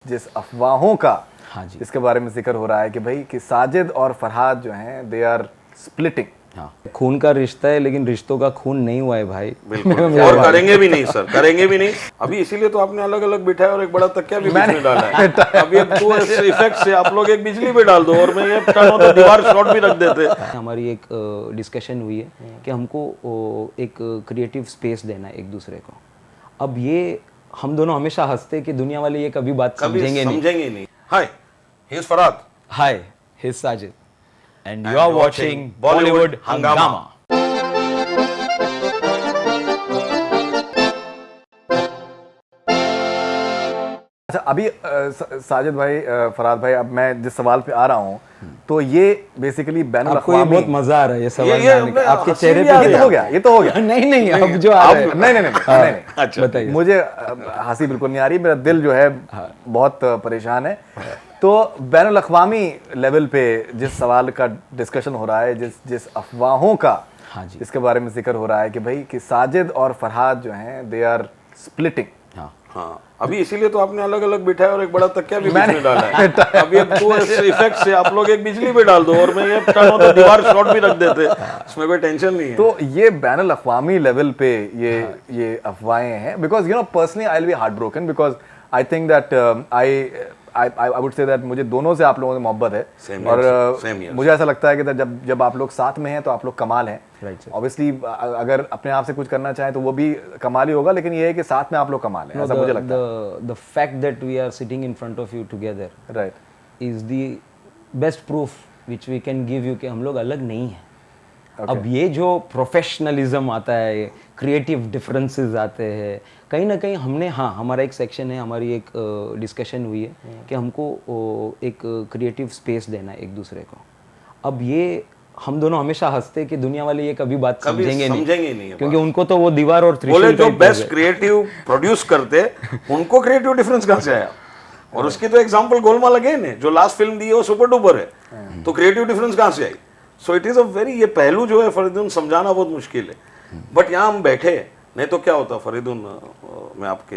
जिस अफवाहों का हाँ जी, इसके बारे में जिक्र हो रहा है कि भाई कि साजिद और फरहाद जो हैं दे आर स्प्लिटिंग। हाँ, खून का रिश्ता है लेकिन रिश्तों का खून नहीं हुआ है भाई। बिल्कुल और करेंगे भी नहीं सर, करेंगे भी नहीं। अभी इसीलिए तो आपने अलग अलग बिठाया और एक बड़ा तकिया भी बीच में डाला है। अब ये तो इफेक्ट से आप लोग एक बिजली पे डाल दो और मैं ये तो दीवार शॉट भी रख देते। हमारी एक डिस्कशन हुई है कि हमको एक क्रिएटिव स्पेस देना है एक दूसरे को। अब ये हम दोनों हमेशा हंसते कि दुनिया वाले ये कभी बात समझेंगे नहीं। Hi, he is Farhad. Hi, he is Sajid and you are watching Bollywood Hangama. अच्छा, अभी साजिद भाई, फरहाद भाई, अब मैं जिस सवाल पे आ रहा हूँ तो ये बेसिकली बैनुल आपको ये बहुत मजा आ रहा है ये सवाल जानने का। आपके चेहरे पे ये तो हो गया नहीं अब जो आ रहा है नहीं अच्छा बताइए। मुझे हंसी बिल्कुल नहीं आ रही, मेरा दिल जो है बहुत परेशान है। तो बैनुल अक़वामी लेवल पे जिस सवाल का डिस्कशन हो रहा है, जिस अफवाहों का हाँ जी, इसके बारे में जिक्र हो रहा है कि भाई कि साजिद और फरहाद जो हैं दे आर स्प्लिटिंग। हाँ, अभी इसीलिए तो आपने अलग अलग बिठाया और एक बड़ा तकिया भी बीच में डाला है। अब ये तो इफेक्ट से आप लोग एक बिजली पे डाल दो और मैं ये तो दीवार शॉट भी रख देते। इसमें कोई टेंशन नहीं है। तो ये बैनुल अक़वामी लेवल पे ये अफवाहें हैं, because you know personally I will be heart broken because I think that I would say that मुझे दोनों से आप लोगों से मोहब्बत है और मुझे ऐसा लगता है कि जब आप लोग साथ में हैं तो आप लोग कमाल हैं। ऑब्वियसली अगर अपने आप से कुछ करना चाहें तो वो भी कमाल ही होगा, लेकिन ये है कि साथ में आप लोग कमाल हैं, ऐसा मुझे लगता है। The fact that we are sitting in front of you together right is the best proof which we can give you कि हम लोग अलग नहीं हैं। अब ये जो प्रोफेशनलिज्म आता है, क्रिएटिव डिफरेंसेस आते हैं, कहीं ना कहीं हमने हमारा एक सेक्शन है, हमारी एक डिस्कशन हुई है कि हमको एक क्रिएटिव स्पेस देना है एक दूसरे को। अब ये हम दोनों हमेशा हंसते कि दुनिया वाले ये कभी बात समझेंगे नहीं क्योंकि उनको तो वो दीवार और बोले जो बेस्ट क्रिएटिव प्रोड्यूस करते उनको क्रिएटिव डिफरेंस कहाँ से आया। और उसकी तो एग्जांपल गोलमाल अगेन है, जो लास्ट फिल्म दी है वो सुपर डुपर है, तो क्रिएटिव डिफरेंस कहाँ से आई। So it is a very, ये पहलू जो है फरीदुन समझाना बहुत मुश्किल है। बट यहाँ हम बैठे, नहीं तो क्या होता फरीदुन, मैं आपके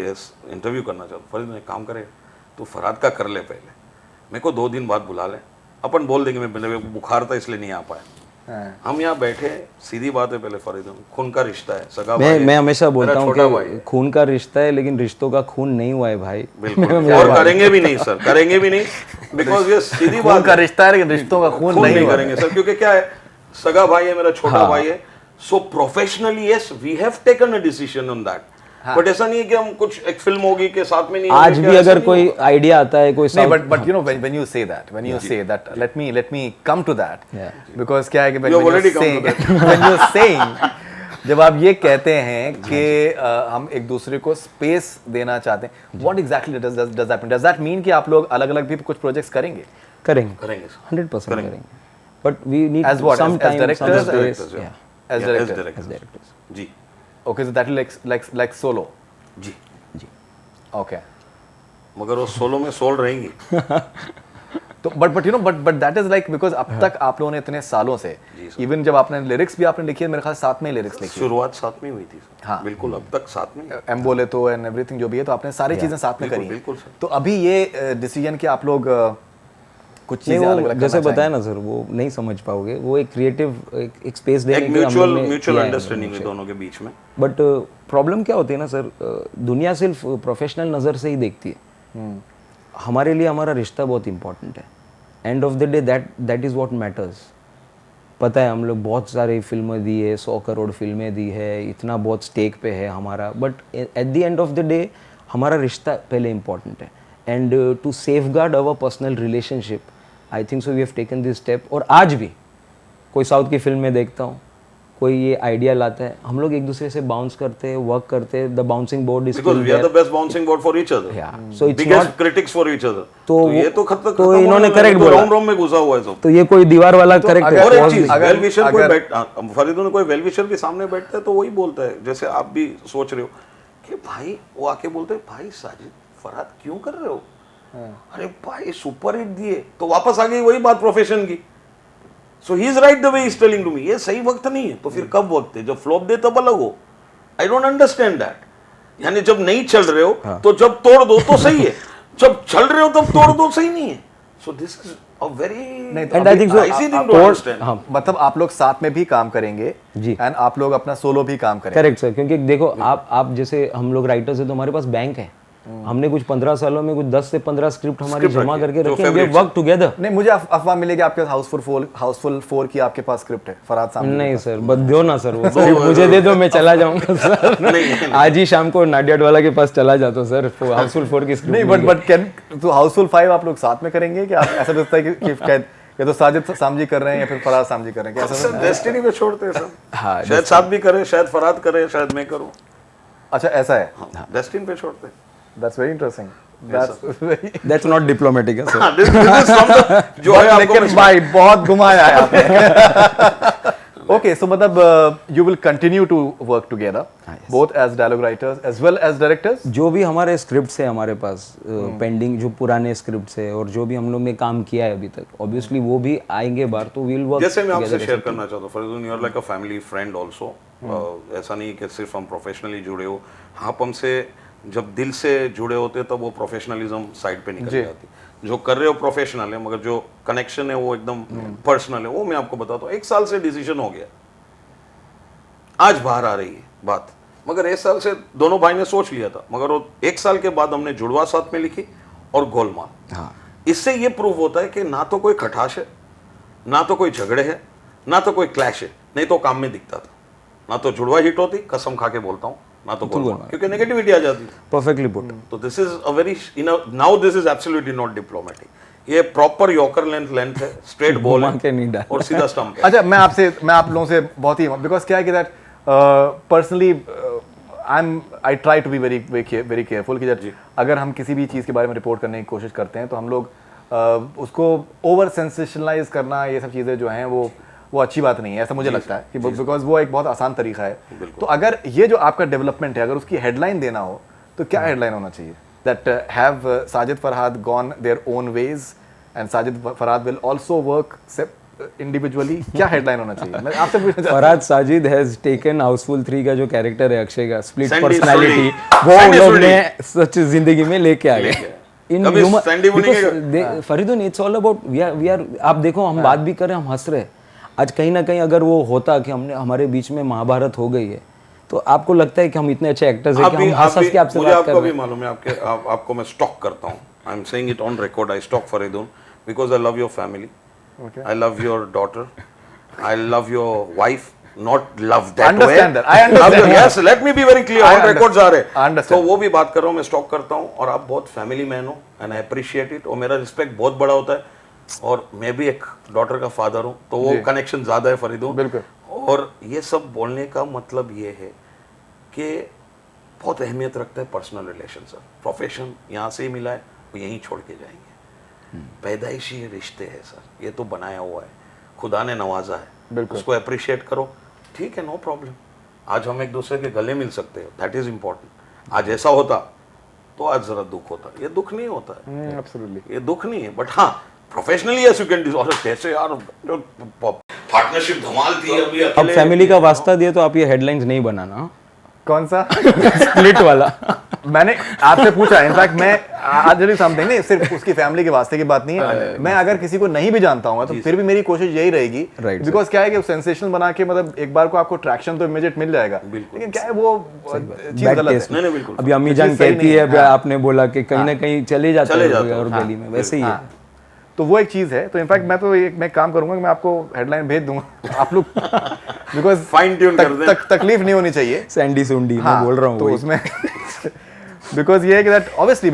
इंटरव्यू करना चाहता हूँ, फरीदुन एक काम करे तो फरहाद का कर ले, पहले मेरे को 2 दिन बाद बुला ले, अपन बोल देंगे मैं बुखार था इसलिए नहीं आ पाया। हम यहाँ बैठे, सीधी बात है, पहले फरीदुन खून का रिश्ता है, सगा भाई है, मैं हमेशा बोलता हूँ कि खून का रिश्ता है लेकिन रिश्तों का खून नहीं हुआ है भाई। बिल्कुल और करेंगे भी नहीं सर, करेंगे भी नहीं, बिकॉज ये सीधी बात का रिश्ता है लेकिन रिश्तों का खून नहीं करेंगे सर, क्योंकि क्या है, सगा भाई है, मेरा छोटा भाई है। So professionally yes we have taken a decision on that, but ऐसा नहीं है कि हम कुछ एक फिल्म होगी कि साथ में नहीं। आज भी अगर कोई आइडिया आता है कोई नहीं, but you know when you say that let me come to that, because क्या है कि व्हेन यू सेइंग जब आप ये कहते हैं कि हम एक दूसरे को स्पेस देना चाहते हैं, what exactly does that mean कि आप लोग अलग-अलग भी कुछ प्रोजेक्ट्स करेंगे 100% करेंगे, but we need some time as directors जी। Okay, so that will like solo. जी Okay. मगर वो सोलो में सोल रहेंगी। तो but you know but that is like because अब तक आप लोगों ने इतने सालों से इवन जब आपने लिरिक्स भी आपने लिखी है, मेरे ख्याल साथ में ही लिरिक्स लिखी, शुरुआत साथ में हुई थी सर। हाँ बिल्कुल, अब तक साथ में एम बोले तो एंड एवरीथिंग जो भी है, तो आपने सारी चीजें साथ में करी। बिल्कुल सर। तो अभी ये डिसीजन कि आप लोग कुछ चीजें अलग-अलग जैसे बताया ना सर, वो नहीं समझ पाओगे, वो एक क्रिएटिव एक स्पेस देने के लिए म्यूचुअल अंडरस्टैंडिंग है दोनों के बीच में। बट प्रॉब्लम क्या होती है ना सर, दुनिया सिर्फ प्रोफेशनल नज़र से ही देखती है, हमारे लिए हमारा रिश्ता बहुत इंपॉर्टेंट है। And of the day that is what matters. पता है हम लोग बहुत सारी फिल्में दी है, 100 करोड़ फिल्में दी है, इतना बहुत स्टेक पे है हमारा, but at the end of the day हमारा रिश्ता पहले इंपॉर्टेंट है। And to safeguard our personal relationship, I think so we have taken this step. और आज भी कोई साउथ की फिल्म में देखता हूँ, कोई ये आइडिया लाता है, हम लोग एक दूसरे से बाउंस करते हैं, वर्क करते हैं, the bouncing board is because we are the best bouncing board for each other, so it's biggest critics for each other. तो ये तो खत्म, तो इन्होंने करेक्ट बोला, राउंड में घुसा हुआ है सब। तो ये कोई दीवार वाला करेक्ट है। और एक चीज, वेल विशर कोई फरीदुन कोई वेल विशर के सामने बैठता है तो वही बोलता है, जैसे आप भी सोच रहे हो कि भाई, वो आके बोलते हैं भाई साजिद फरहाद क्यों कर रहे हो, अरे भाई सुपर हिट दिए, तो वापस आ गई वही बात प्रोफेशन की। So he is right the way he is telling to me, ये सही वक्त नहीं है, तो फिर कब वक्त है, जब फ्लॉप दे तब अलग हो। आई डोंट अंडरस्टैंड दैट, यानी जब नहीं चल रहे हो तो जब तोड़ दो तो सही है, जब चल रहे हो तब तोड़ दो, सही नहीं है. So this is a very And I think so, icy thing to और- understand. हाँ, मतलब आप लोग साथ में भी काम करेंगे जी. एंड आप लोग अपना सोलो भी काम करेंगे. करेक्ट सर, क्योंकि देखो आप जैसे हम लोग राइटर्स है तो हमारे पास बैंक है. हमने कुछ 15 सालों में कुछ 10 से 15 स्क्रिप्ट हमारी Script जमा रखी है, करके जो रखे, वी favorites वर्क टुगेदर. नहीं, मुझे अफवाह मिलेगी आपके हाउसफुल 4 की आपके पास स्क्रिप्ट है फरहाद सामने. नहीं सर, बस दो ना सर, वो script मुझे दे दो, मैं चला जाऊंगा सर. नहीं. आज ही शाम को नाडियाड वाला के पास चला जाता हूँ सर, हाउसफुल 4 की स्क्रिप्ट. नहीं, बट कैन तो हाउसफुल 5 आप लोग साथ में करेंगे कि आप ऐसा लगता है कि शायद या तो साजिद सामजी कर रहे हैं या फिर फरहाद सामजी कर रहे हैं, कैसा? सर डेस्टिनी पे छोड़ते हैं सर. हाँ, शायद साथ भी करे, शायद फरहाद करे, शायद मैं करूं. अच्छा, ऐसा है. डेस्टिनी पे छोड़ते हैं. That's very interesting. That's very. That's not diplomatic है सर. हाँ, this is from the जो है आपको लेकिन भाई बहुत घुमाया है आपने. Okay, so मतलब you will continue to work together, both as dialogue writers as well as directors. जो भी हमारे स्क्रिप्ट्स है हमारे पास पेंडिंग, जो पुराने स्क्रिप्ट्स है और जो भी हम लोग ने काम किया है अभी तक, ऑब्वियसली वो भी आएंगे बार, तो विल वर्क. जैसे मैं आपसे शेयर करना चाहता हूँ, Faridoon you are like a family friend also. ऐसा नहीं कि सिर्फ हम प्रोफेशनली जुड़े हो, आप हमसे जब दिल से जुड़े होते तब वो प्रोफेशनलिज्म साइड पे निकल जाती. जो कर रहे हो प्रोफेशनल है, मगर जो कनेक्शन है वो एकदम पर्सनल है. वो मैं आपको बताता हूँ, 1 साल से डिसीजन हो गया, आज बाहर आ रही है बात, मगर 1 साल से दोनों भाई ने सोच लिया था, मगर वो 1 साल के बाद हमने जुड़वा साथ में लिखी और गोलमाल. हाँ. इससे ये प्रूव होता है कि ना तो कोई खटाश है, ना तो कोई झगड़े है, ना तो कोई क्लैश है. नहीं तो काम में दिखता था. ना तो जुड़वा हिट होती, कसम खा के बोलता हूँ, ना तो गोलमाल, क्योंकि नेगेटिविटी आ जाती है. Perfectly put. तो this is a very now this is absolutely not diplomatic. ये प्रॉपर यॉकर लेंथ है, स्ट्रेट बॉल घुमा के नहीं है डाल. और सीधा स्टंप है. अच्छा, मैं आप लोगों से बहुत ही, बिकॉज क्या है कि that personally I try to be very careful कि जब अगर हम किसी भी चीज़ के बारे में रिपोर्ट करने की कोशिश करते हैं तो हम लोग उसको ओवर सेंसेशनलाइज करना, ये सब चीज़ें जो हैं वो अच्छी बात नहीं है, ऐसा मुझे लगता है कि बिकॉज वो एक बहुत आसान तरीका है. तो अगर ये जो आपका डेवलपमेंट है, अगर उसकी हेडलाइन देना हो तो क्या हेडलाइन होना चाहिए? That have Sajid Farhad gone their own ways and Sajid Farhad will also work individually. क्या हेडलाइन होना चाहिए? मैं आपसे पूछना चाहता फरहाद साजिद हैज टेकन हाउसफुल 3 का जो कैरेक्टर है अक्षय का, स्प्लिट सैंडी पर्सनालिटी, सुंडी. वो सैंडी लोग सुंडी. ने सच जिंदगी में लेके आ गए. इन कभी सैंडी बनेगा. Faridoon, it's all about we are. आप देखो, हम बात भी कर रहे हैं, हम हंस रहे हैं. आज कहीं ना कहीं अगर वो होता कि हमारे बीच में महाभारत हो गई है, तो आपको लगता है कि हम इतने अच्छे एक्टर्स हैं कि हम हंस के आपसे मुझे बात कर आपको रहे भी हैं. मालूम है, आपको मैं स्टॉक करता हूँ. I am saying it on record, I stalk Faridoon because I love your family, I love your daughter, I love your wife. Not love that way. Understand that. I understand. Yes, let me be very clear. On records आ रहे. Understand. तो वो भी बात कर रहा हूँ, मैं stalk करता हूँ. और आप बहुत फैमिली मैन हो एंड आई अप्रिशिएट इट. और मेरा रिस्पेक्ट बहुत बड़ा होता है. और मैं भी एक डॉटर का फादर हूँ, तो वो कनेक्शन ज्यादा है फरीदुन. बिल्कुल. और ये सब बोलने का मतलब ये है कि बहुत अहमियत रखता है पर्सनल रिलेशन. सर, प्रोफेशन यहाँ से ही मिला है, वो यहीं छोड़ के जाएंगे. पैदाइशी रिश्ते हैं सर, ये तो बनाया हुआ है, खुदा ने नवाजा है, उसको अप्रिशिएट करो. ठीक है, नो प्रॉब्लम. आज हम एक दूसरे के गले मिल सकते हो, दैट इज इंपॉर्टेंट. आज ऐसा होता तो आज जरा दुख होता. ये दुख नहीं होता है, एब्सोल्युटली. ये दुख नहीं है. बट हाँ, professionally yes you can do. कैसे यार, पार्टनरशिप धमाल थी. अभी अब फैमिली का वास्ता दिए तो आप ये हेडलाइंस नहीं बनाना. कौन सा? स्प्लिट वाला. मैंने आपसे पूछा, इनफैक्ट मैं आज समथिंग नहीं, सिर्फ उसकी फैमिली के वास्ते की बात नहीं है. मैं अगर किसी को नहीं भी जानता हूँ तो फिर भी मेरी कोशिश यही रहेगी, बिकॉज क्या है कि सेंसेशनल बना के मतलब एक बार को आपको ट्रैक्शन तो इमीडिएट मिल जाएगा, लेकिन क्या है वो चीज गलत है. नहीं, बिल्कुल. अभी अम्मी जान कहती है, अभी आपने बोला कि कहीं ना कहीं चले जाते हैं और गली में, वैसे ही है. तो वो एक चीज है. तो इनफैक्ट मैं काम करूंगा कि मैं आपको हेडलाइन भेज दूंगा, आप लोग बिकॉज फाइन ट्यून कर दें. तकलीफ नहीं होनी चाहिए. सैंडी सुंडी मैं बोल रहा हूँ तो उसमें बिकॉज ये है कि दैट ऑब्वियसली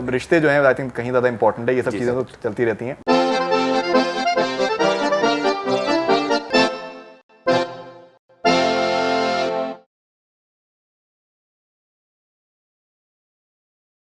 रिश्ते जो हैं आई थिंक कहीं ज्यादा इंपॉर्टेंट है. ये सब चीजें तो चलती रहती हैं.